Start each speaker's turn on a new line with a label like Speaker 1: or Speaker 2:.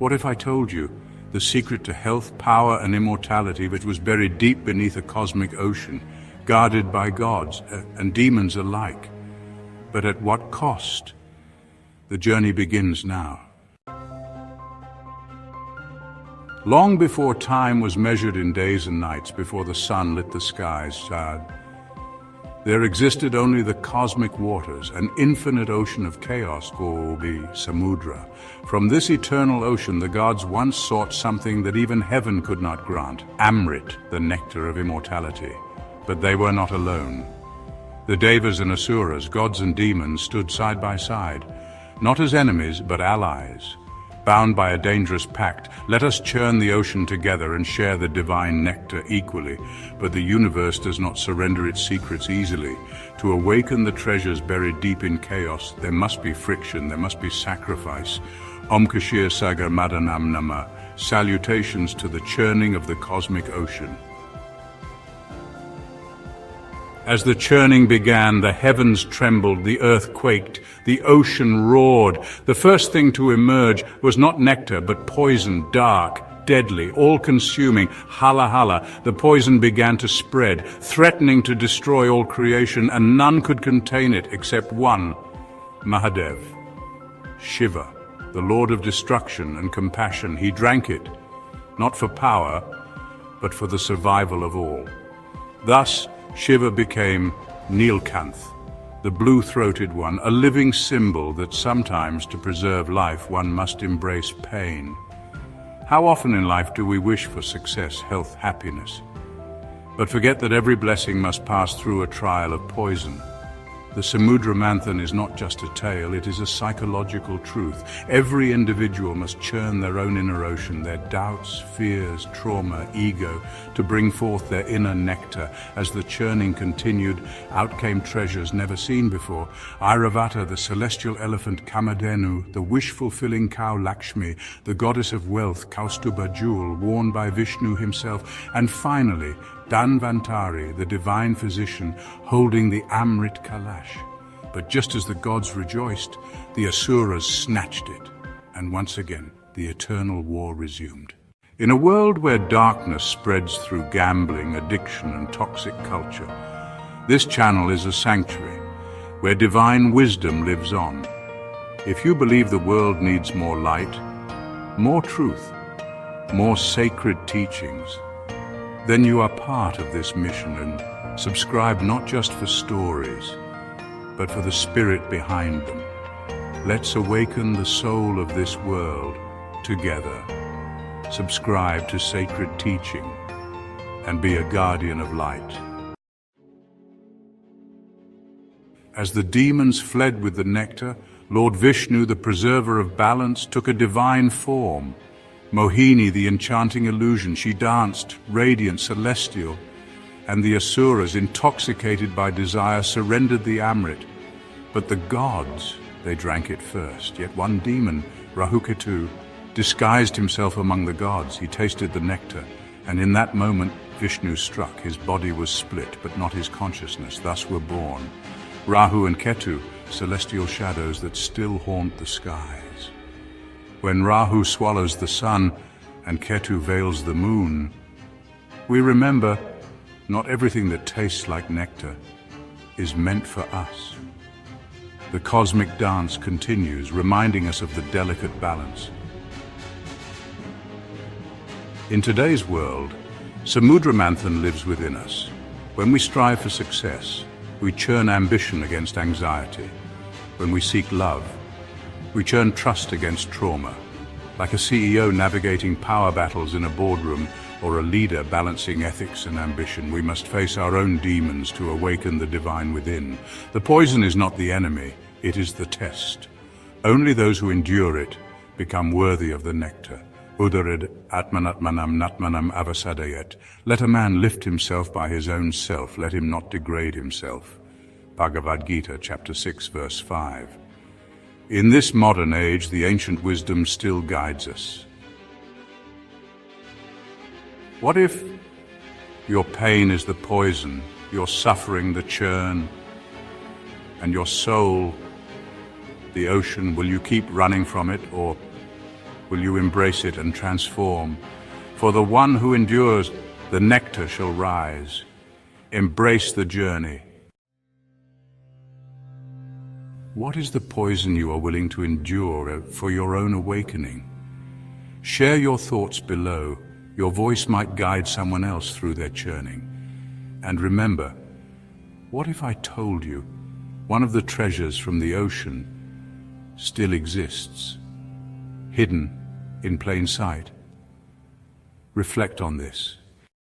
Speaker 1: What if I told you the secret to health, power, and immortality which was buried deep beneath a cosmic ocean, guarded by gods and demons alike? But at what cost? The journey begins now. Long before time was measured in days and nights, before the sun lit the skies, there existed only the cosmic waters, an infinite ocean of chaos called the Samudra. From this eternal ocean, the gods once sought something that even heaven could not grant, Amrit, the nectar of immortality. But they were not alone. The Devas and Asuras, gods and demons, stood side by side, not as enemies, but allies. Bound by a dangerous pact, let us churn the ocean together and share the divine nectar equally. But the universe does not surrender its secrets easily. To awaken the treasures buried deep in chaos, there must be friction, there must be sacrifice. Om Kashir Sagar Madanam Nama. Salutations to the churning of the cosmic ocean. As the churning began, the heavens trembled, the earth quaked, the ocean roared. The first thing to emerge was not nectar, but poison, dark, deadly, all-consuming. Hala hala, the poison began to spread, threatening to destroy all creation, and none could contain it except one, Mahadev, Shiva, the Lord of destruction and compassion. He drank it, not for power, but for the survival of all. Thus, Shiva became Nilkanth, the blue-throated one, a living symbol that sometimes, to preserve life, one must embrace pain. How often in life do we wish for success, health, happiness, but forget that every blessing must pass through a trial of poison? The Samudra Manthan is not just a tale, it is a psychological truth. Every individual must churn their own inner ocean, their doubts, fears, trauma, ego, to bring forth their inner nectar. As the churning continued, out came treasures never seen before. Airavata, the celestial elephant Kamadhenu, the wish-fulfilling cow Lakshmi, the goddess of wealth Kaustuba jewel, worn by Vishnu himself, and finally, Dhanvantari, the divine physician, holding the Amrit Kalash. But just as the gods rejoiced, the Asuras snatched it, and once again the eternal war resumed. In a world where darkness spreads through gambling, addiction, and toxic culture, this channel is a sanctuary where divine wisdom lives on. If you believe the world needs more light, more truth, more sacred teachings, then you are part of this mission, and subscribe not just for stories, but for the spirit behind them. Let's awaken the soul of this world together. Subscribe to sacred teaching and be a guardian of light. As the demons fled with the nectar, Lord Vishnu, the preserver of balance, took a divine form. Mohini, the enchanting illusion, she danced, radiant, celestial, and the Asuras, intoxicated by desire, surrendered the Amrit. But the gods, they drank it first. Yet one demon, Rahuketu, disguised himself among the gods. He tasted the nectar, and in that moment Vishnu struck. His body was split, but not his consciousness. Thus were born Rahu and Ketu, celestial shadows that still haunt the skies. When Rahu swallows the sun and Ketu veils the moon, we remember not everything that tastes like nectar is meant for us. The cosmic dance continues, reminding us of the delicate balance. In today's world, Samudra Manthan lives within us. When we strive for success, we churn ambition against anxiety. When we seek love, we churn trust against trauma. Like a CEO navigating power battles in a boardroom, or a leader balancing ethics and ambition, we must face our own demons to awaken the divine within. The poison is not the enemy, it is the test. Only those who endure it become worthy of the nectar. Udarid atmanatmanam natmanam avasadayet. Let a man lift himself by his own self, let him not degrade himself. Bhagavad Gita, chapter 6, verse 5. In this modern age, the ancient wisdom still guides us. What if your pain is the poison, your suffering the churn, and your soul the ocean? Will you keep running from it, or will you embrace it and transform. For the one who endures, the nectar shall rise. Embrace the journey. What is the poison you are willing to endure for your own awakening? Share your thoughts below. Your voice might guide someone else through their churning. And remember, what if I told you one of the treasures from the ocean still exists, hidden in plain sight? Reflect on this.